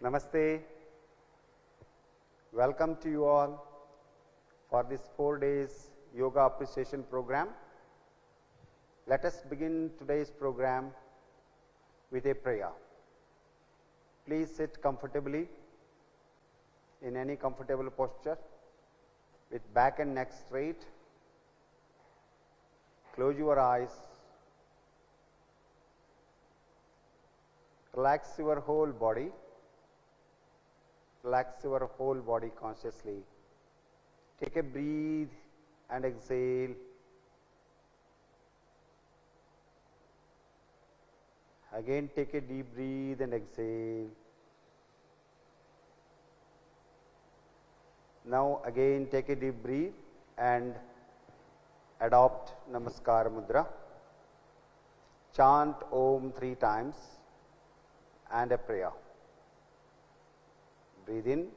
Namaste. Welcome to you all for this 4 days yoga appreciation program. Let us begin today's program with a prayer. Please sit comfortably in any comfortable posture with back and neck straight. Close your eyes. Relax your whole body. Relax your whole body consciously. Take a breathe and exhale. Again take a deep breathe and exhale. Now again take a deep breath and adopt Namaskar Mudra. Chant Om 3 times and a prayer. Breathe in.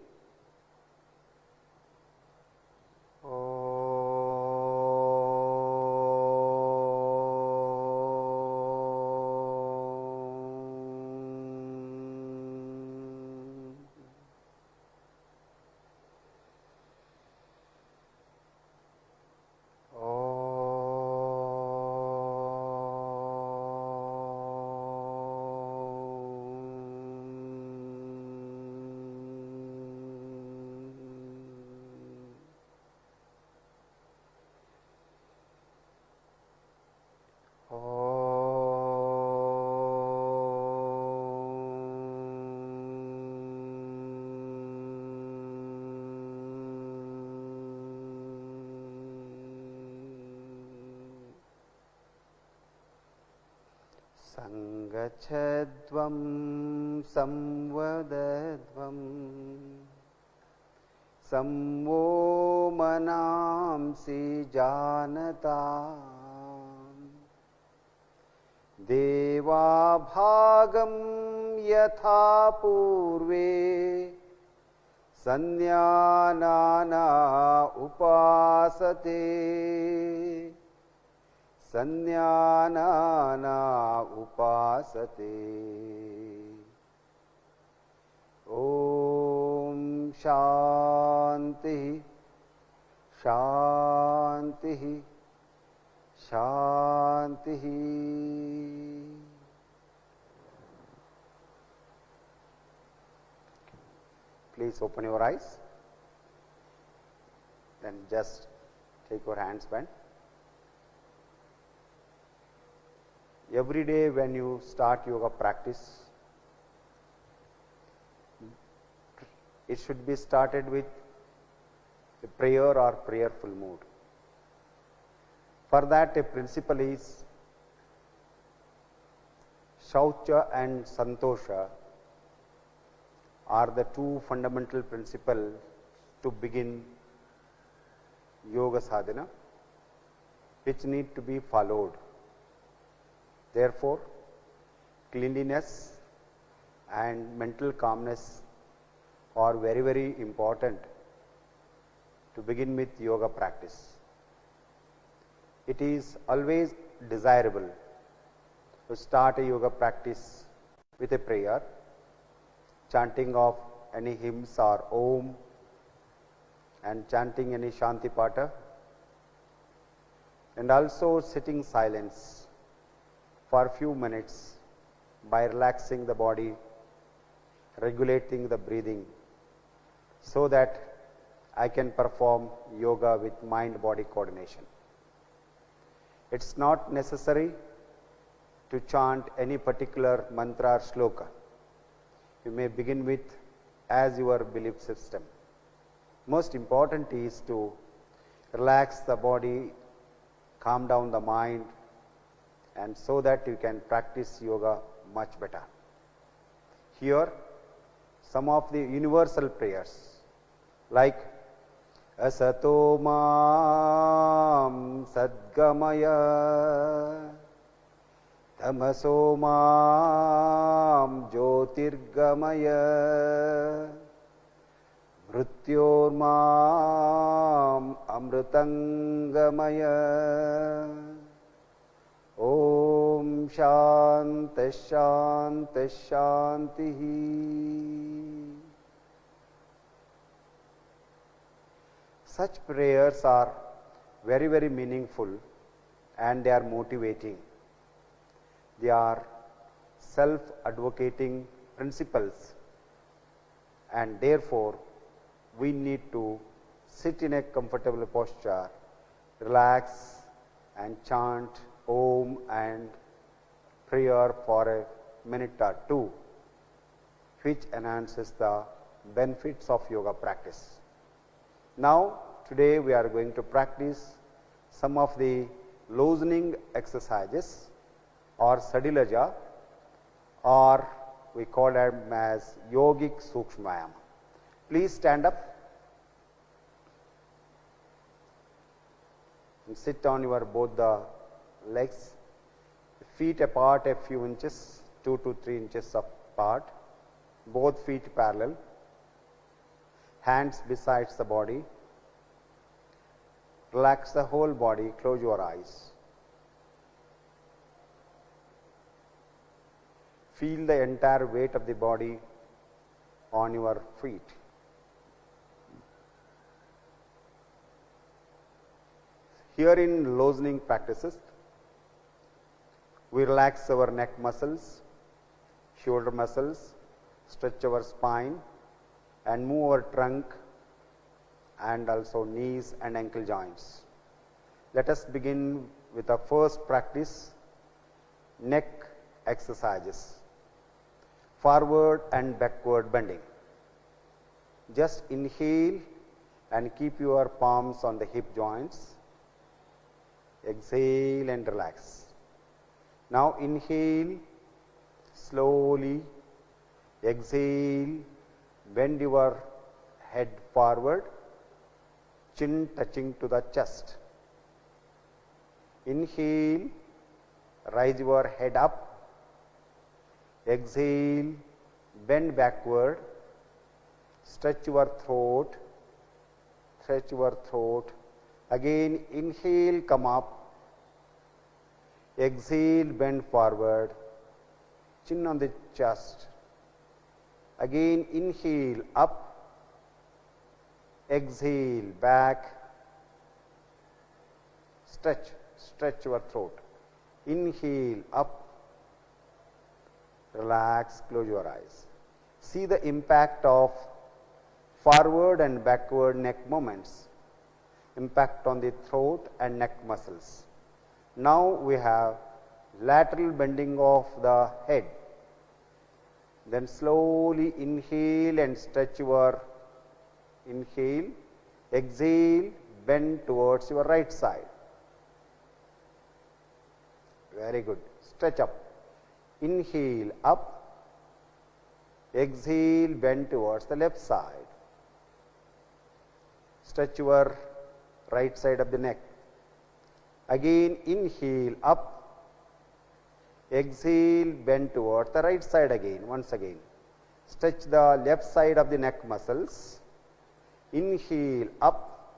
Sangachadvam samvadadvam samvo manamsi janatam deva bhagam yatha purve sannyanana upasate Sannyanana upasate. Om Shanti Shanti Shanti. Please open your eyes. Then just take your hands bent. Every day when you start yoga practice, it should be started with a prayer or prayerful mood. For that, a principle is Shaucha and Santosha are the two fundamental principles to begin yoga sadhana, which need to be followed. Therefore, cleanliness and mental calmness are very, very important to begin with yoga practice. It is always desirable to start a yoga practice with a prayer, chanting of any hymns or Om, and chanting any Shanti Pata, and also sitting silence for a few minutes by relaxing the body, regulating the breathing, so that I can perform yoga with mind-body coordination. It's not necessary to chant any particular mantra or shloka. You may begin with as your belief system. Most important is to relax the body, calm down the mind, and so that you can practice yoga much better. Here, some of the universal prayers like Asato Mam Sadgamaya Tamaso Mam Jyotirgamaya Mrityormam Amritangamaya Om Shanti Shanti Shanti. Such prayers are very, very meaningful and they are motivating. They are self-advocating principles, and therefore we need to sit in a comfortable posture, relax and chant Om and prayer for a minute or two, which enhances the benefits of yoga practice. Now, today we are going to practice some of the loosening exercises or Sadilaja, or we call them as yogic Sukshmayama. Please stand up and sit on your both the legs, feet apart a few inches, 2 to 3 inches apart, both feet parallel, hands besides the body. Relax the whole body, close your eyes. Feel the entire weight of the body on your feet. Here in loosening practices, we relax our neck muscles, shoulder muscles, stretch our spine and move our trunk and also knees and ankle joints. Let us begin with the first practice, neck exercises. Forward and backward bending. Just inhale and keep your palms on the hip joints. Exhale and relax. Now inhale slowly, exhale, bend your head forward, chin touching to the chest. Inhale, raise your head up. Exhale, bend backward, stretch your throat, stretch your throat. Again inhale, come up. Exhale, bend forward, chin on the chest. Again inhale, up. Exhale, back. Stretch your throat. Inhale, up. Relax, close your eyes. See the impact of forward and backward neck movements, impact on the throat and neck muscles. Now we have lateral bending of the head. Then slowly inhale and stretch your inhale, exhale, bend towards your right side. Very good. Stretch up. Inhale, up. Exhale, bend towards the left side. Stretch your right side of the neck. Again inhale, up. Exhale, bend towards the right side again, once again. Stretch the left side of the neck muscles. Inhale, up.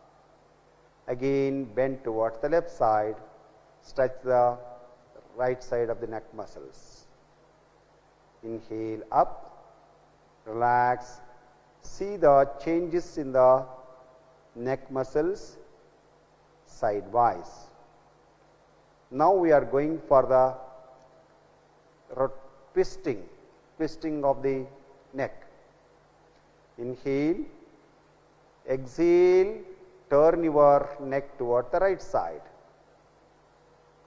Again bend towards the left side. Stretch the right side of the neck muscles. Inhale, up. Relax. See the changes in the neck muscles sidewise. Now we are going for the twisting of the neck. Inhale, exhale, turn your neck toward the right side.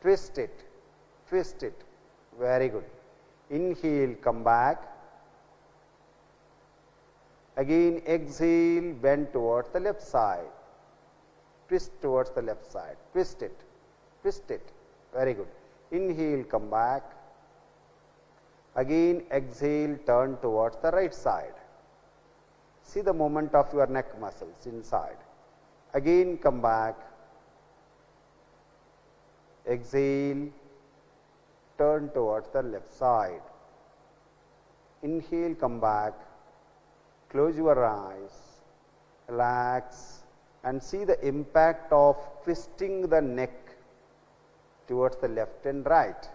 Twist it, very good. Inhale, come back. Again exhale, bend towards the left side. Twist towards the left side, twist it, very good. Inhale, come back. Again exhale, turn towards the right side. See the movement of your neck muscles inside. Again come back. Exhale, turn towards the left side. Inhale, come back. Close your eyes, relax and see the impact of twisting the neck towards the left and right.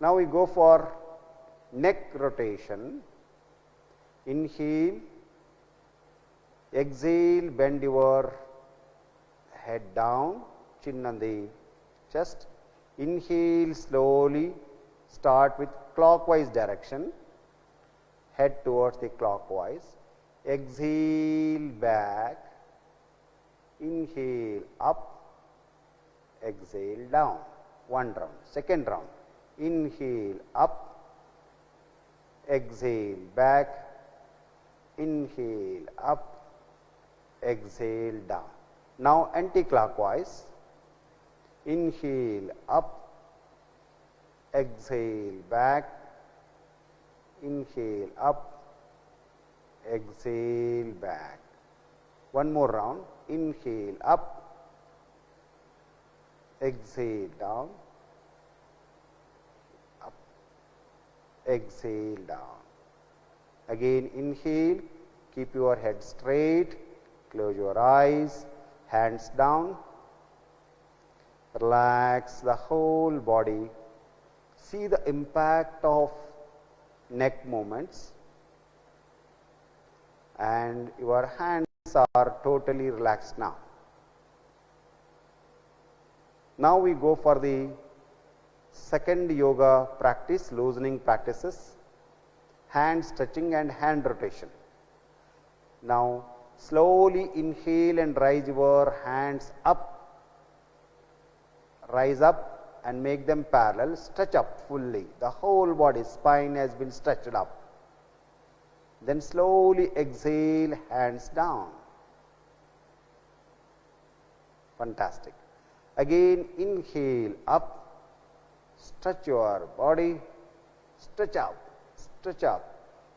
Now we go for neck rotation. Inhale, exhale, bend your head down, chin on the chest. Inhale slowly, start with clockwise direction, head towards the clockwise. Exhale back, inhale up, exhale down. One round. Second round. Inhale up, exhale back, inhale up, exhale down. Now anti-clockwise. Inhale up, exhale back, inhale up, exhale back. One more round. Inhale up, exhale down, up, exhale down. Again inhale, keep your head straight, close your eyes, hands down, relax the whole body. See the impact of neck movements, and your hands are totally relaxed now. Now we go for the second yoga practice, loosening practices, hand stretching and hand rotation. Now slowly inhale and rise your hands up, rise up and make them parallel, stretch up fully, the whole body, spine has been stretched up. Then slowly exhale, hands down. Fantastic. Again inhale up, stretch your body, stretch up,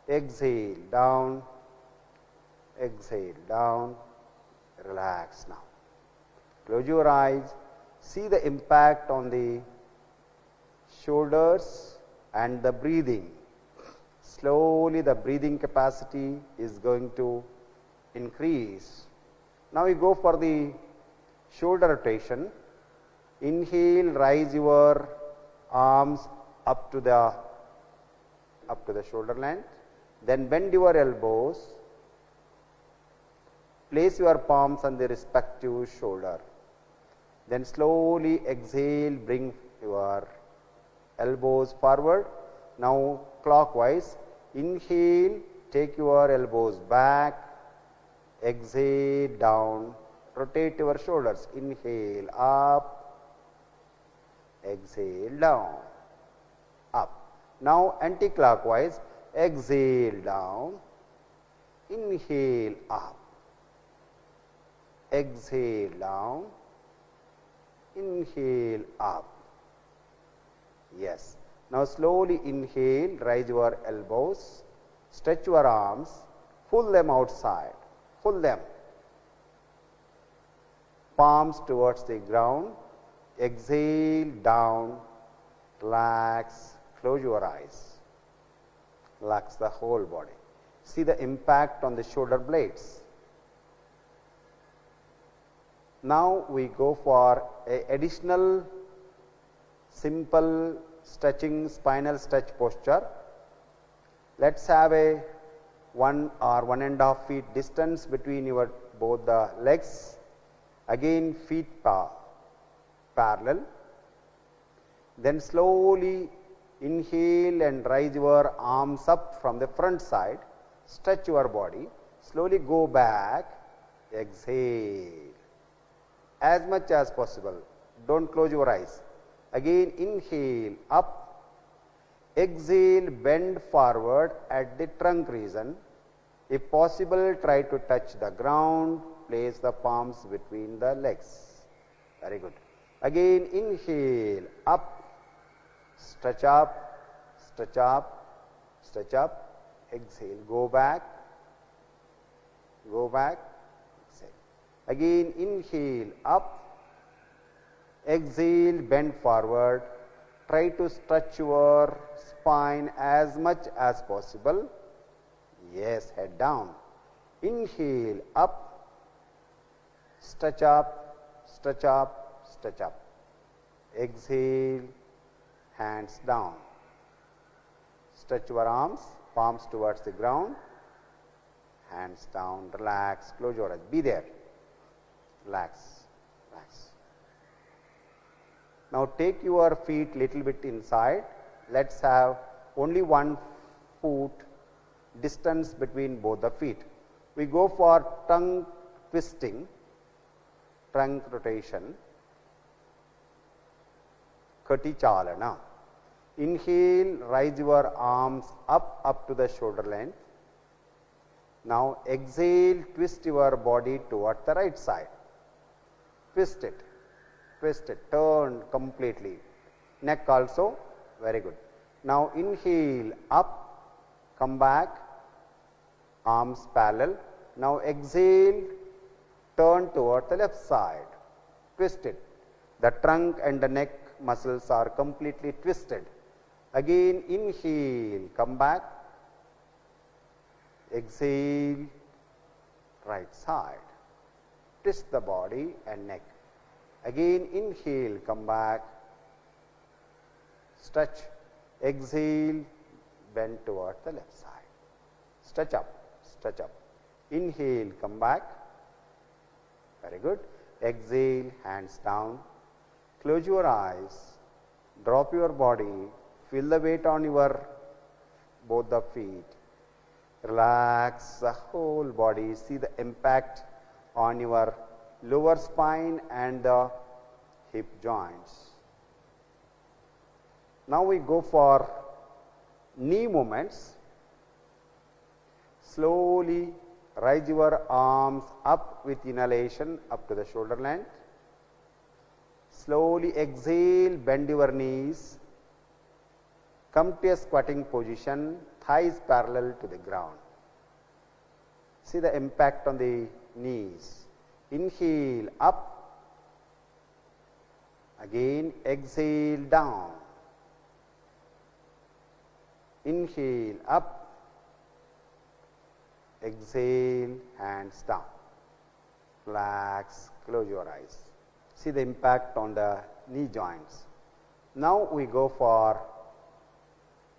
exhale down, relax now. Close your eyes, see the impact on the shoulders and the breathing. Slowly the breathing capacity is going to increase. Now we go for the shoulder rotation. Inhale, rise your arms up to the shoulder length, then bend your elbows, place your palms on the respective shoulder, then slowly exhale, bring your elbows forward. Now clockwise. Inhale, take your elbows back, exhale down, rotate your shoulders. Inhale up, exhale down, up. Now anti-clockwise. Exhale down, inhale up, exhale down, inhale up. Yes. Now slowly inhale, rise your elbows, stretch your arms, pull them outside, pull them, palms towards the ground. Exhale down, relax, close your eyes, relax the whole body. See the impact on the shoulder blades. Now we go for a additional simple stretching spinal stretch posture. Let's have a 1 or 1.5 feet distance between your both the legs. Again feet parallel. Then slowly inhale and rise your arms up from the front side. Stretch your body. Slowly go back. Exhale as much as possible. Don't close your eyes. Again inhale up, exhale, bend forward at the trunk region. If possible, try to touch the ground, place the palms between the legs. Very good. Again inhale up, stretch up, stretch up, stretch up, exhale, go back, exhale. Again inhale up, exhale, bend forward, try to stretch your spine as much as possible. Yes, head down. Inhale up, stretch up, stretch up, stretch up. Exhale, hands down. Stretch your arms, palms towards the ground, hands down, relax, close your eyes, be there, relax, relax. Now take your feet little bit inside, let us have only 1 foot distance between both the feet. We go for trunk twisting, trunk rotation, Kati Chalana. Inhale, raise your arms up to the shoulder length. Now exhale, twist your body towards the right side. Twist it, turn completely. Neck also, very good. Now inhale, up, come back, arms parallel. Now exhale, turn toward the left side, twist it. The trunk and the neck muscles are completely twisted. Again inhale, come back, exhale, right side, twist the body and neck. Again inhale, come back, stretch, exhale, bend toward the left side, stretch up, inhale, come back, very good, exhale, hands down, close your eyes, drop your body, feel the weight on your both the feet, relax the whole body, see the impact on your lower spine and the hip joints. Now we go for knee movements. Slowly raise your arms up with inhalation up to the shoulder length. Slowly exhale, bend your knees, come to a squatting position, thighs parallel to the ground. See the impact on the knees. Inhale, up, again exhale, down. Inhale, up, exhale, hands down. Relax, close your eyes. See the impact on the knee joints. Now we go for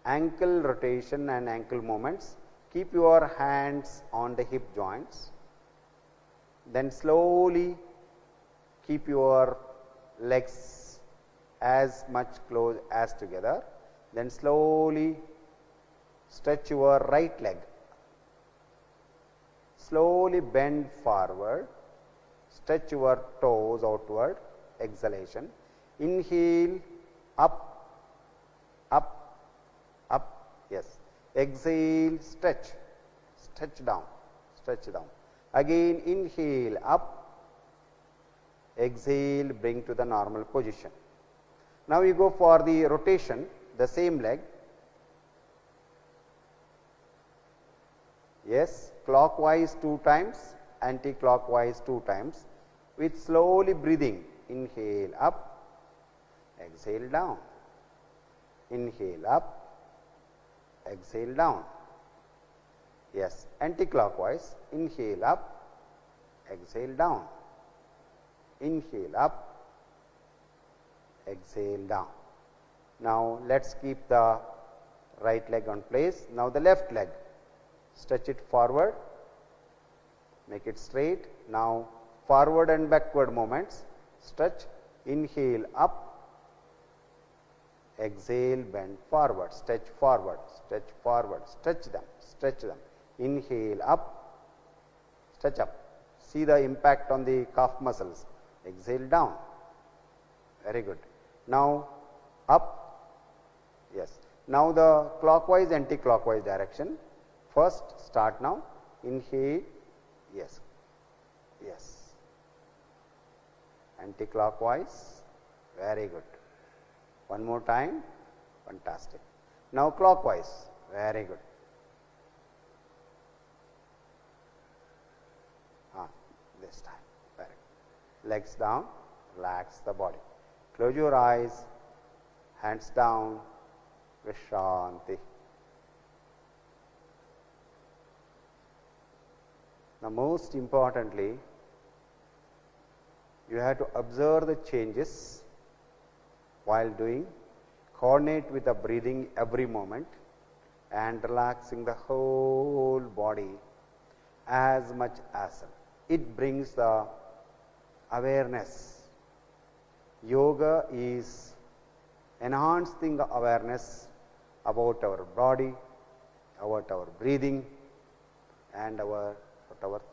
ankle rotation and ankle movements. Keep your hands on the hip joints. Then slowly keep your legs as much close as together. Then slowly stretch your right leg. Slowly bend forward. Stretch your toes outward, exhalation. Inhale, up, yes. Exhale, stretch down. Again inhale, up, exhale, bring to the normal position. Now we go for the rotation, the same leg. Yes, clockwise 2 times, anti-clockwise 2 times, with slowly breathing. Inhale, up, exhale, down. Inhale, up, exhale, down. Yes, anti-clockwise. Inhale, up, exhale, down. Inhale, up, exhale, down. Now let us keep the right leg on place. Now the left leg, stretch it forward, make it straight. Now forward and backward movements, stretch, inhale, up, exhale, bend forward, stretch forward, stretch them, inhale, up, stretch up. See the impact on the calf muscles, exhale, down, very good. Now up, yes. Now the clockwise, anti-clockwise direction. First start now, inhale, yes, anti-clockwise, very good. One more time, fantastic. Now clockwise, very good. This time, very good. Legs down, relax the body. Close your eyes, hands down, Vishanti. Now most importantly, you have to observe the changes while doing, coordinate with the breathing every moment. and relaxing the whole body as much as it brings the awareness. Yoga is enhancing the awareness about our body, about our breathing, and our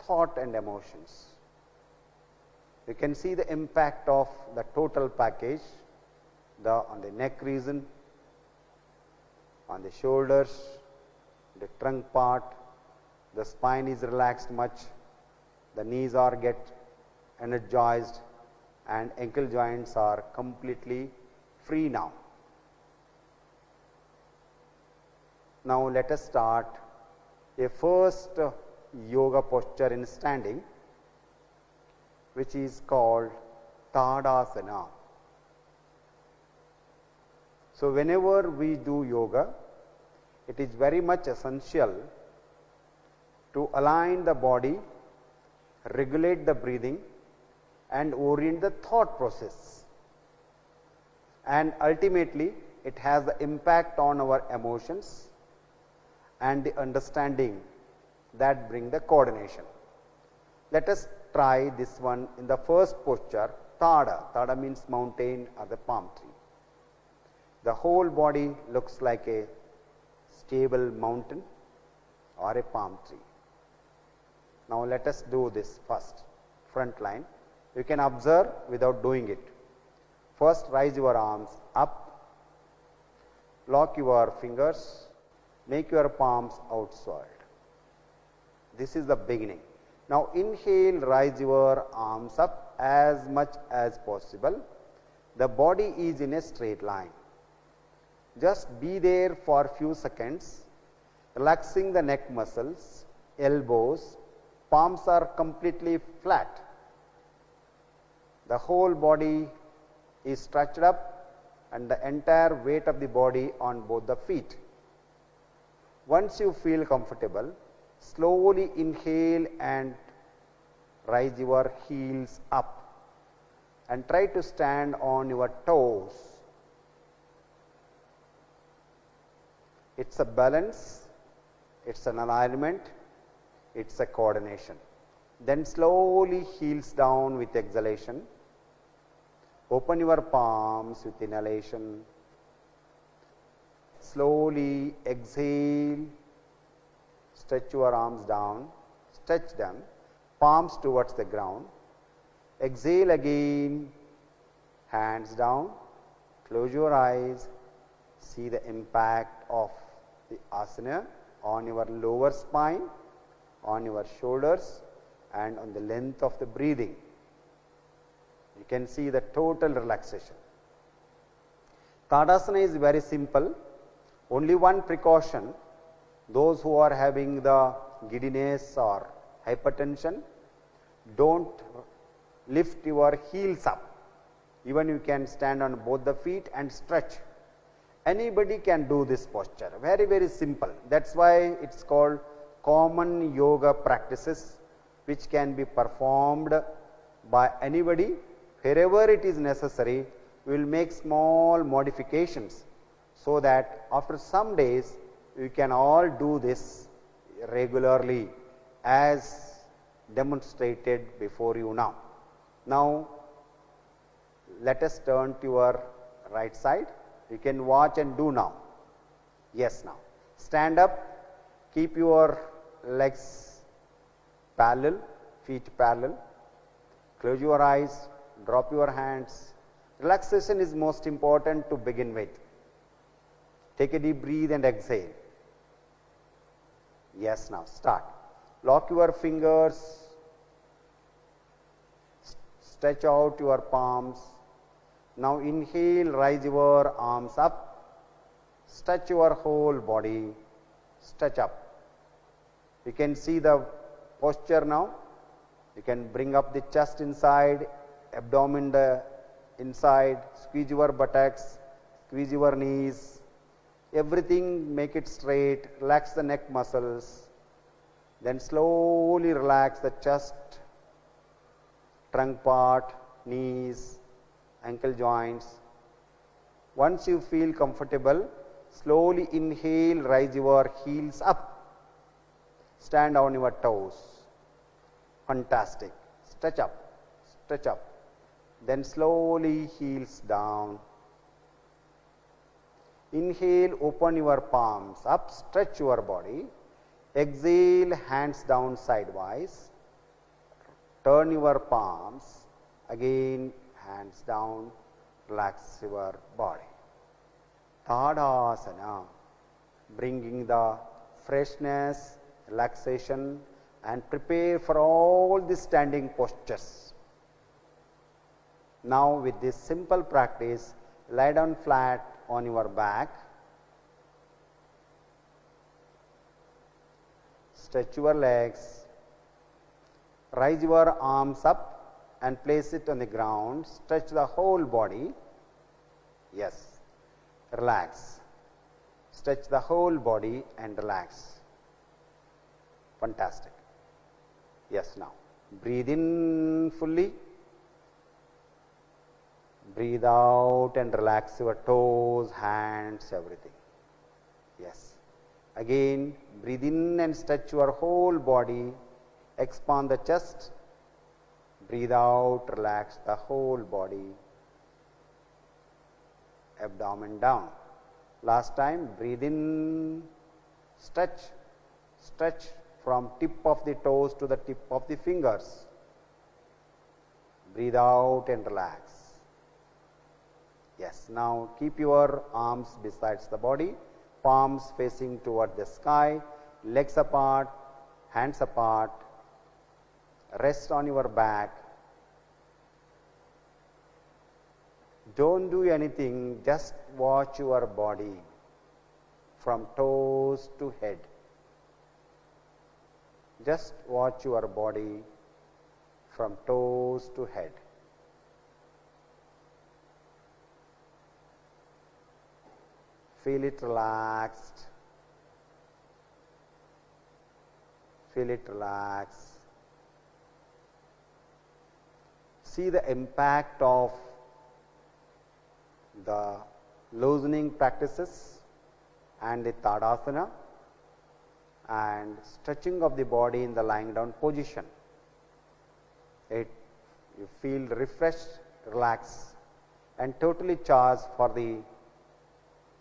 thought and emotions. You can see the impact of the total package on the neck region, on the shoulders, the trunk part, the spine is relaxed much, the knees are get energized, and ankle joints are completely free now. Now let us start a first yoga posture in standing, which is called Tadasana. So whenever we do yoga, it is very much essential to align the body, regulate the breathing, and orient the thought process. And ultimately, it has the impact on our emotions and the understanding that bring the coordination. Let us try this one in the first posture, Tada. Tada means mountain or the palm tree. The whole body looks like a stable mountain or a palm tree. Now let us do this first, front line. You can observe without doing it. First, raise your arms up, lock your fingers, make your palms outside. This is the beginning. Now inhale, raise your arms up as much as possible. The body is in a straight line. Just be there for a few seconds, relaxing the neck muscles, elbows, palms are completely flat. The whole body is stretched up and the entire weight of the body on both the feet. Once you feel comfortable, slowly inhale and raise your heels up and try to stand on your toes. It's a balance, it's an alignment, it's a coordination. Then slowly heels down with exhalation. Open your palms with inhalation. Slowly exhale, stretch your arms down, stretch them, palms towards the ground. Exhale again, hands down, close your eyes, see the impact of the asana on your lower spine, on your shoulders, and on the length of the breathing. You can see the total relaxation. Tadasana is very simple. Only one precaution, those who are having the giddiness or hypertension, don't lift your heels up. Even you can stand on both the feet and stretch. Anybody can do this posture, very, very simple. That's why it's called common yoga practices, which can be performed by anybody. Wherever it is necessary, we will make small modifications so that after some days, you can all do this regularly as demonstrated before you now. Now, let us turn to your right side. You can watch and do now. Yes, now. Stand up, keep your legs parallel, feet parallel. Close your eyes, drop your hands. Relaxation is most important to begin with. Take a deep breath and exhale. Yes, now start. Lock your fingers, stretch out your palms. Now inhale, raise your arms up, stretch your whole body, stretch up. You can see the posture now. You can bring up the chest inside, abdomen inside, squeeze your buttocks, squeeze your knees, everything make it straight, relax the neck muscles, then slowly relax the chest, trunk part, knees, ankle joints. Once you feel comfortable, Slowly inhale, rise your heels up. Stand on your toes. Fantastic. Stretch up, stretch up. Then slowly heels down. Inhale, open your palms up, stretch your body. Exhale, hands down sidewise. Turn your palms. Again, hands down. Relax your body. Tadasana, bringing the freshness, relaxation, and prepare for all the standing postures. Now, with this simple practice, lie down flat on your back. Stretch your legs. Rise your arms up and place it on the ground. Stretch the whole body. Yes. Relax. Stretch the whole body and relax. Fantastic. Yes, now. Breathe in fully. Breathe out and relax your toes, hands, everything. Yes. Again, breathe in and stretch your whole body. Expand the chest. Breathe out, relax the whole body. Abdomen down. Last time, breathe in, stretch, stretch from tip of the toes to the tip of the fingers. Breathe out and relax. Yes, now keep your arms besides the body, palms facing toward the sky, legs apart, hands apart. Rest on your back. Don't do anything, just watch your body from toes to head. Just watch your body from toes to head. Feel it relaxed. Feel it relaxed. See the impact of the loosening practices and the Tadasana and stretching of the body in the lying down position. You feel refreshed, relaxed, and totally charged for the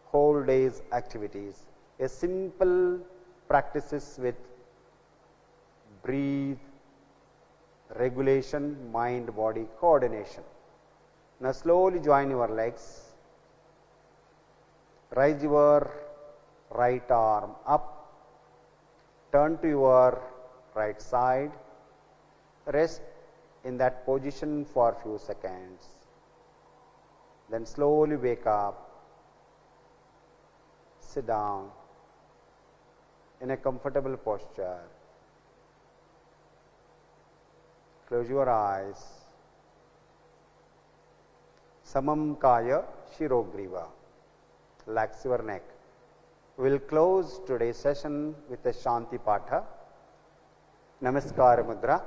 whole day's activities. A simple practices with breathe, regulation, mind-body coordination. Now slowly join your legs. Raise your right arm up. Turn to your right side. Rest in that position for a few seconds. Then slowly wake up. Sit down in a comfortable posture. Close your eyes. Samam Kaya Shirogriva. Relax your neck. We will close today's session with a Shanti Patha. Namaskar Mudra.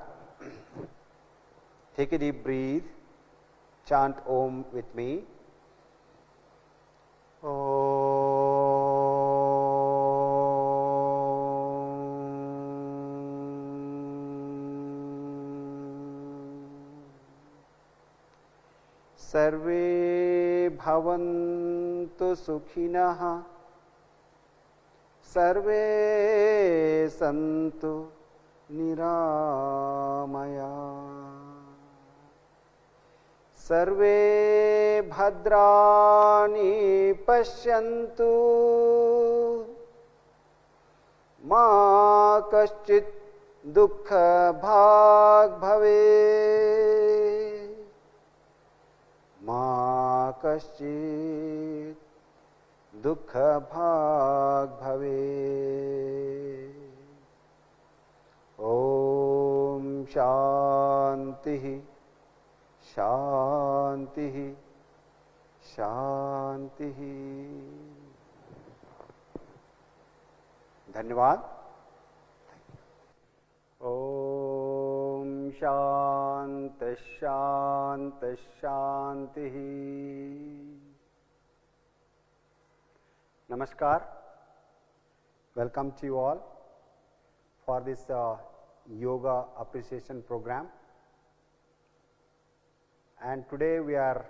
Take a deep breath. Chant Om with me. सर्वे भवन्तु सुखिनः सर्वे सन्तु निरामया सर्वे भद्राणि पश्यन्तु मा कश्चित् दुःखभाग् भवेत् मा कश्चित् दुःखभाग् भवेत्। ॐ शान्तिः शान्तिः शान्तिः। धन्यवाद। ॐ शान्ति शान्ति शान्तिः। Namaskar. Welcome to you all for this yoga appreciation program. And today we are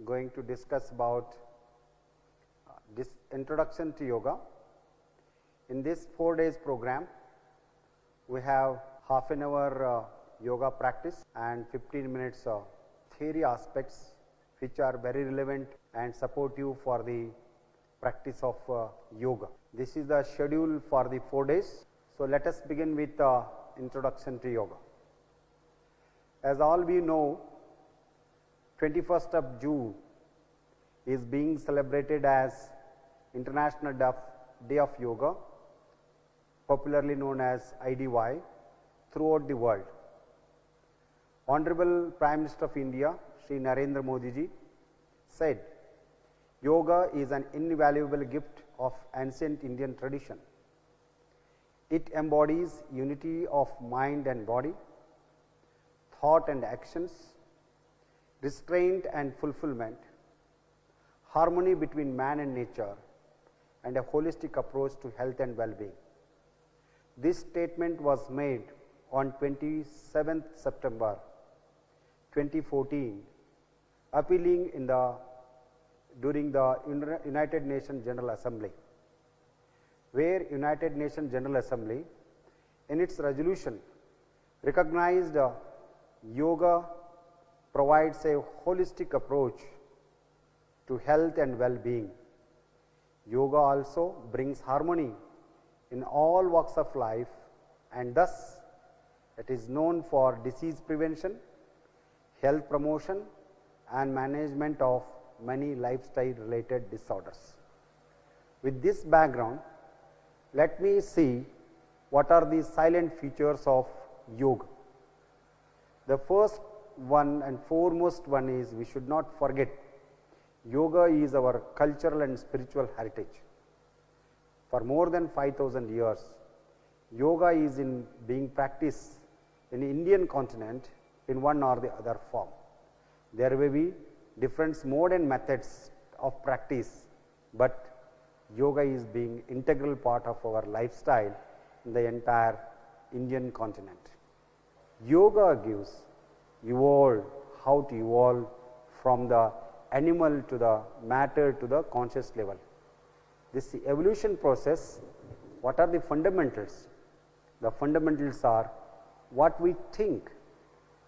going to discuss about this introduction to yoga. In this 4 days program, we have half an hour yoga practice and 15 minutes theory aspects which are very relevant and supportive for the practice of yoga. This is the schedule for the 4 days. So, let us begin with introduction to yoga. As all we know, 21st of June is being celebrated as International Day of Yoga, popularly known as IDY, throughout the world. Honorable Prime Minister of India, Shri Narendra Modi ji, said, "Yoga is an invaluable gift of ancient Indian tradition. It embodies unity of mind and body, thought and actions, restraint and fulfillment, harmony between man and nature, and a holistic approach to health and well-being." This statement was made on 27th September 2014, appealing during the United Nations General Assembly, where United Nations General Assembly in its resolution recognized yoga provides a holistic approach to health and well-being. Yoga also brings harmony in all walks of life, and thus it is known for disease prevention, health promotion and management of many lifestyle related disorders. With this background, let me see what are the silent features of yoga. The first one and foremost one is, we should not forget, yoga is our cultural and spiritual heritage. For more than 5,000 years, yoga is being practiced in the Indian continent in one or the other form. There may be different mode and methods of practice, but yoga is being integral part of our lifestyle in the entire Indian continent. Yoga gives how to evolve from the animal to the matter to the conscious level. This evolution process, what are the fundamentals? The fundamentals are what we think,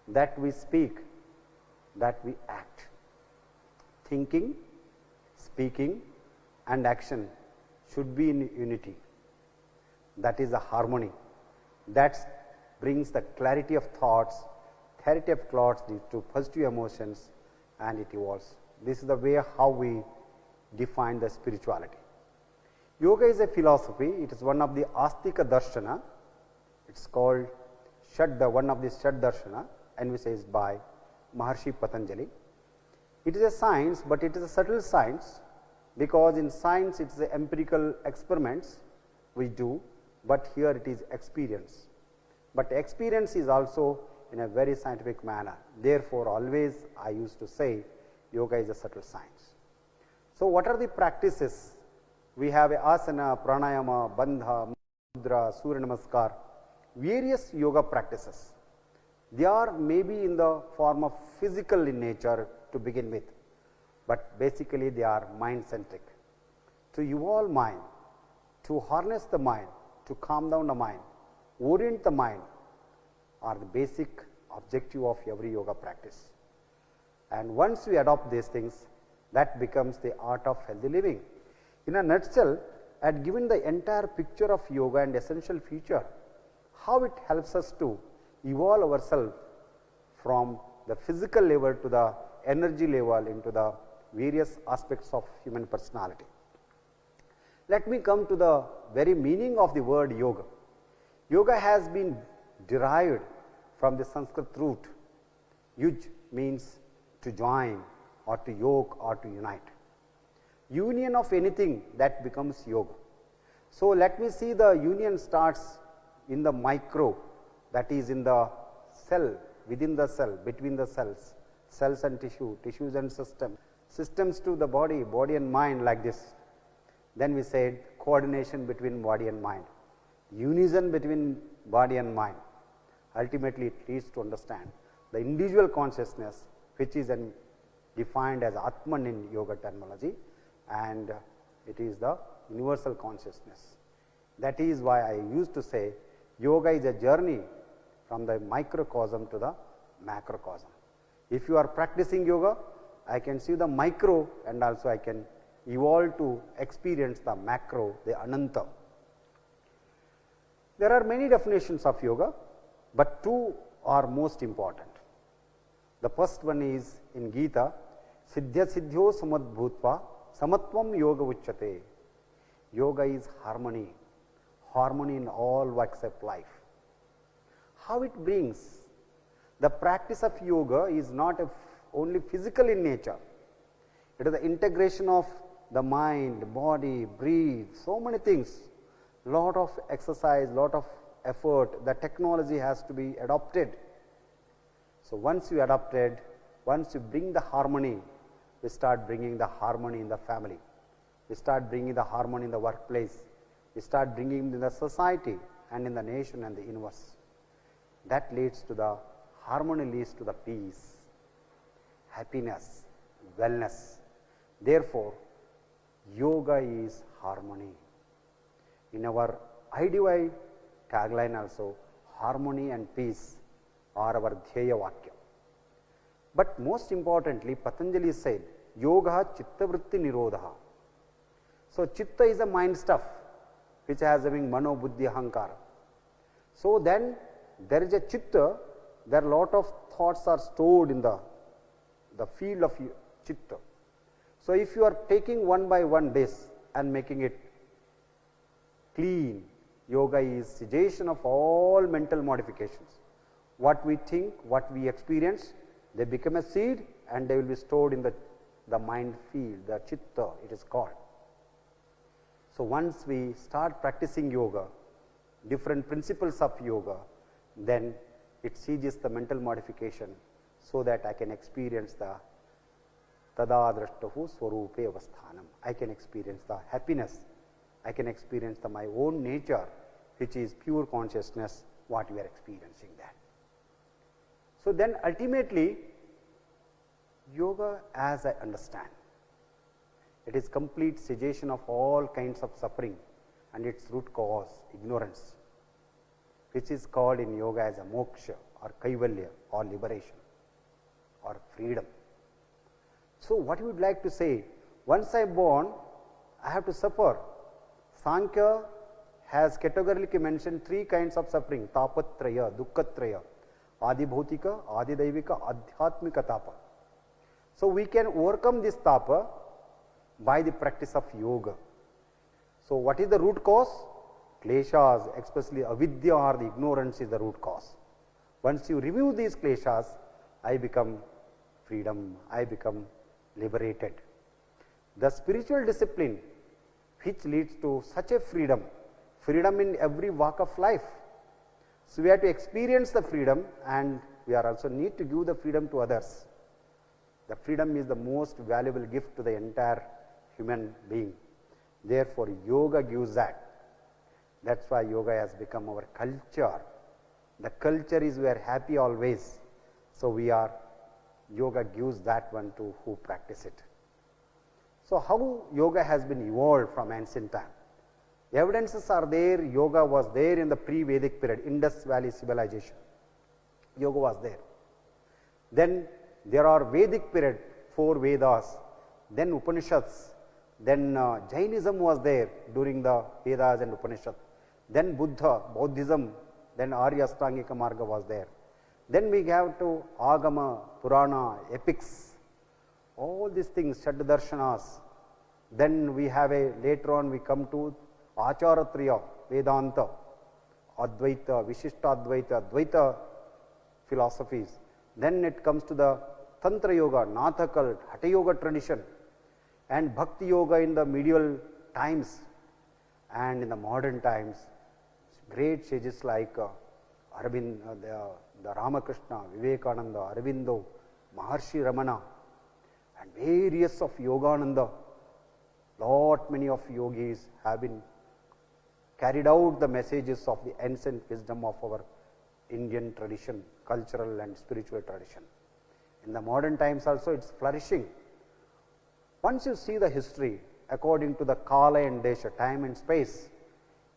that we speak, that we act. Thinking, speaking and action should be in unity. That is the harmony. That brings the clarity of thoughts, clarity of thoughts leads to positive emotions, and it evolves. This is the way how we define the spirituality. Yoga is a philosophy. It is one of the Astika Darshana. It is called one of the Shad Darshana, envisaged by Maharshi Patanjali. It is a science, but it is a subtle science, because in science it is the empirical experiments we do, but here it is experience. But experience is also in a very scientific manner. Therefore, always I used to say yoga is a subtle science. So, what are the practices? We have asana, pranayama, bandha, mudra, surya namaskar, various yoga practices. They are maybe in the form of physical in nature to begin with, but basically they are mind centric. To evolve mind, to harness the mind, to calm down the mind, orient the mind are the basic objective of every yoga practice. And once we adopt these things, that becomes the art of healthy living. In a nutshell, I had given the entire picture of yoga and essential feature, how it helps us to evolve ourselves from the physical level to the energy level into the various aspects of human personality. Let me come to the very meaning of the word yoga. Yoga has been derived from the Sanskrit root. Yuj means to join or to yoke or to unite. Union of anything that becomes yoga. So, let me see the union starts in the micro, that is in the cell, within the cell, between the cells, cells and tissue, tissues and systems to the body, body and mind, like this. Then we said coordination between body and mind, unison between body and mind. Ultimately, it leads to understand the individual consciousness, which is defined as Atman in yoga terminology, and it is the universal consciousness. That is why I used to say yoga is a journey from the microcosm to the macrocosm. If you are practicing yoga, I can see the micro and also I can evolve to experience the macro, the Ananta. There are many definitions of yoga, but two are most important. The first one is in Gita, Siddhya Siddhyo Samadbhutva Samatvam Yoga Uchyate. Yoga is harmony, harmony in all walks of life. How it brings? The practice of yoga is not only physical in nature. It is the integration of the mind, body, breathe, so many things. Lot of exercise, lot of effort, the technology has to be adopted. So once you adopted, once you bring the harmony, we start bringing the harmony in the family. We start bringing the harmony in the workplace. We start bringing in the society and in the nation and the universe. That leads to the harmony, leads to the peace, happiness, wellness. Therefore, yoga is harmony. In our IDY tagline also, harmony and peace are our Dhyaya Vakya. But most importantly, Patanjali said, Yoga Chitta Vritti Nirodha. So, Chitta is a mind stuff which has having Mano, Buddhi, Ahankara. So, then there is a Chitta, there are lot of thoughts are stored in the field of Chitta. So, if you are taking one by one this and making it clean, yoga is cessation of all mental modifications. What we think, what we experience, they become a seed and they will be stored in the mind field, the Chitta it is called. So, once we start practicing yoga, different principles of yoga, then it ceases the mental modification, so that I can experience the Tadadrashtahu Swarupe Avasthanam. I can experience the happiness, I can experience my own nature, which is pure consciousness, what we are experiencing that. So, then ultimately yoga, as I understand, it is complete cessation of all kinds of suffering and its root cause, ignorance, which is called in yoga as a moksha or kaivalya or liberation or freedom. So, what we would like to say, once I am born, I have to suffer. Sankhya has categorically mentioned three kinds of suffering, tapatraya, dukkhatraya, adibhautika, adidaivika, adhyatmika tapa. So, we can overcome this tapa by the practice of yoga. So, what is the root cause? Kleshas, especially avidya or the ignorance is the root cause. Once you remove these kleshas, I become freedom, I become liberated. The spiritual discipline which leads to such a freedom, freedom in every walk of life. So, we have to experience the freedom and we are also need to give the freedom to others. The freedom is the most valuable gift to the entire human being. Therefore, yoga gives that. That is why yoga has become our culture. The culture is we are happy always. So, yoga gives that one to who practice it. So, how yoga has been evolved from ancient time? Evidences are there, yoga was there in the pre-Vedic period, Indus Valley civilization, yoga was there. Then there are Vedic period, 4 Vedas, then Upanishads, then Jainism was there during the Vedas and Upanishads, then Buddhism, then Arya Ashtangika Marga was there. Then we have to Agama, Purana, epics, all these things, Shaddarshanas. Then we have later on we come to Acharatriya, Vedanta, Advaita, Vishishtadvaita, Advaita philosophies. Then it comes to the Tantra Yoga, Natha cult, Hatha Yoga tradition and Bhakti Yoga in the medieval times and in the modern times. Great sages like Arvind, the Ramakrishna, Vivekananda, Aurobindo, Maharshi Ramana and various of Yogananda lot many of yogis have been carried out the messages of the ancient wisdom of our Indian tradition, cultural and spiritual tradition. In the modern times also it is flourishing. Once you see the history according to the Kala and Desha, time and space,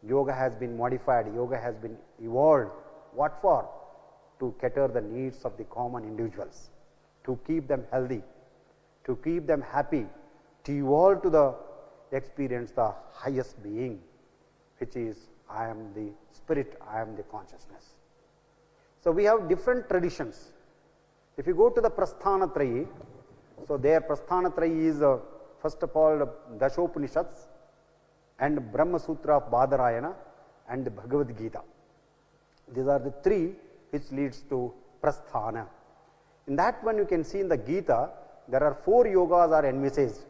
yoga has been modified, yoga has been evolved. What for? To cater the needs of the common individuals, to keep them healthy, to keep them happy, to evolve to the experience the highest being, which is I am the spirit, I am the consciousness. So we have different traditions. If you go to the Prasthanatrayi, so there Prasthanatrayi is first of all Dashopanishads and Brahma Sutra of Badarayana and Bhagavad Gita. These are the three which leads to Prasthana. In that one you can see in the Gita, there are 4 yogas are envisaged: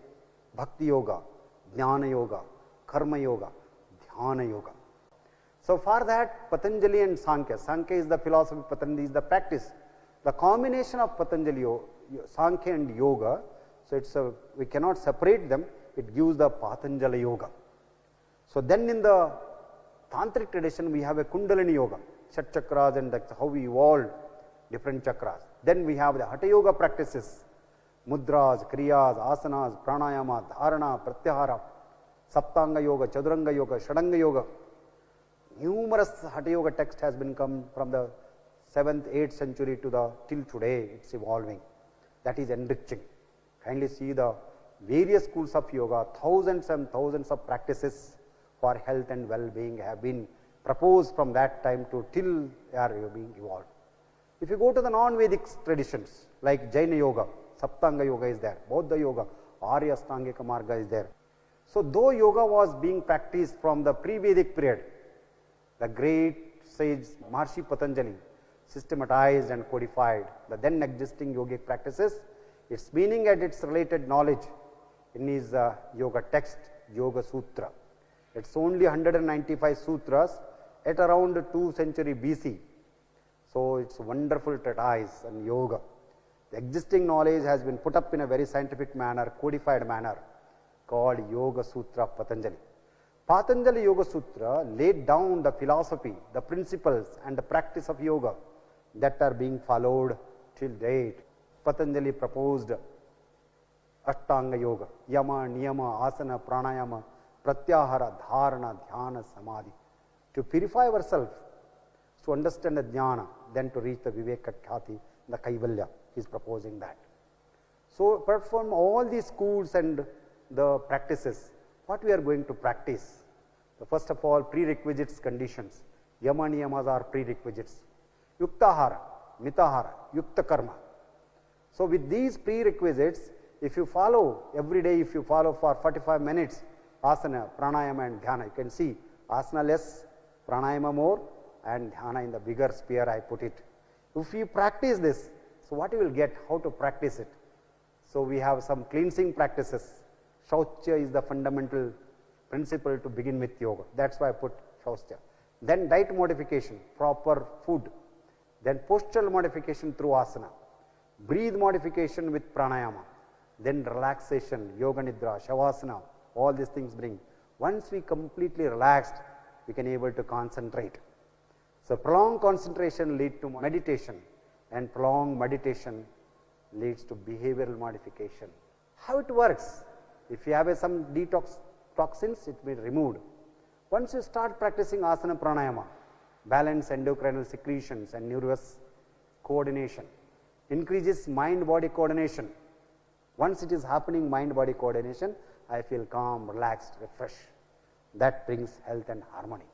Bhakti Yoga, Jnana Yoga, Karma Yoga, Dhyana Yoga. So for that Patanjali and Sankhya, Sankhya is the philosophy, Patanjali is the practice. The combination of Patanjali, Sankhya and Yoga, so it's we cannot separate them, it gives the Patanjali Yoga. So then in the Tantric tradition we have a Kundalini Yoga, Shat Chakras, and that's how we evolved different chakras. Then we have the Hatha Yoga practices, Mudras, Kriyas, Asanas, Pranayama, Dharana, Pratyahara, Saptanga Yoga, Chaduranga Yoga, Shadanga Yoga. Numerous Hatha Yoga text has been come from the 7th, 8th century to the till today, it's evolving. That is enriching. Kindly see the various schools of yoga, thousands and thousands of practices for health and well-being have been proposed from that time to till they are being evolved. If you go to the non-Vedic traditions like Jaina Yoga, Saptanga Yoga is there, Bauddha Yoga, Arya Astangika Marga is there. So though yoga was being practiced from the pre-Vedic period, the great sage Maharshi Patanjali systematized and codified the then existing yogic practices, its meaning and its related knowledge in his yoga text, Yoga Sutra. It's only 195 sutras at around 2nd century BC. So it's a wonderful treatise on yoga. The existing knowledge has been put up in a very scientific manner, codified manner, called Yoga Sutra of Patanjali. Patanjali Yoga Sutra laid down the philosophy, the principles and the practice of yoga that are being followed till date. Patanjali proposed Ashtanga Yoga, Yama, Niyama, Asana, Pranayama, Pratyahara, Dharana, Dhyana, Samadhi. To purify ourselves, to understand the Jnana, then to reach the Viveka Khyati, the Kaivalya, he is proposing that. So apart from all these schools and the practices, what we are going to practice? So first of all, prerequisites, conditions. Yama, Niyamas are prerequisites. Yuktahara, Mitahara, Yukta Karma. So with these prerequisites, if you follow every day, if you follow for 45 minutes, asana, pranayama and dhyana, you can see asana less, pranayama more, and dhyana in the bigger sphere I put it. If you practice this, so what you will get, how to practice it? So we have some cleansing practices. Shaucha is the fundamental principle to begin with yoga. That's why I put Shaucha. Then diet modification, proper food. Then postural modification through asana. Breathe modification with pranayama. Then relaxation, yoga nidra, shavasana, all these things bring. Once we completely relaxed, we can able to concentrate. So prolonged concentration leads to meditation, and prolonged meditation leads to behavioral modification. How it works? If you have some detox toxins, it will be removed. Once you start practicing asana pranayama, balance endocrinal secretions and nervous coordination, increases mind-body coordination. Once it is happening mind-body coordination, I feel calm, relaxed, refreshed. That brings health and harmony.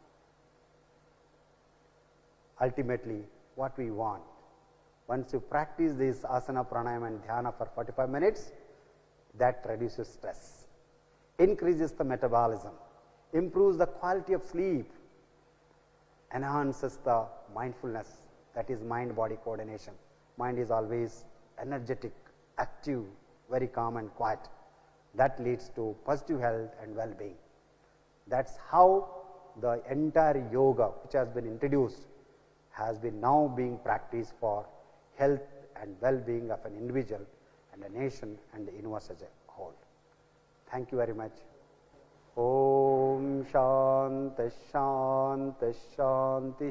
Ultimately, what we want, once you practice this asana, pranayama and dhyana for 45 minutes, that reduces stress, increases the metabolism, improves the quality of sleep, enhances the mindfulness, that is mind-body coordination. Mind is always energetic, active, very calm and quiet. That leads to positive health and well-being. That's how the entire yoga which has been introduced has been now being practiced for health and well-being of an individual and a nation and the universe as a whole. Thank you very much. Om Shanti Shanti Shanti.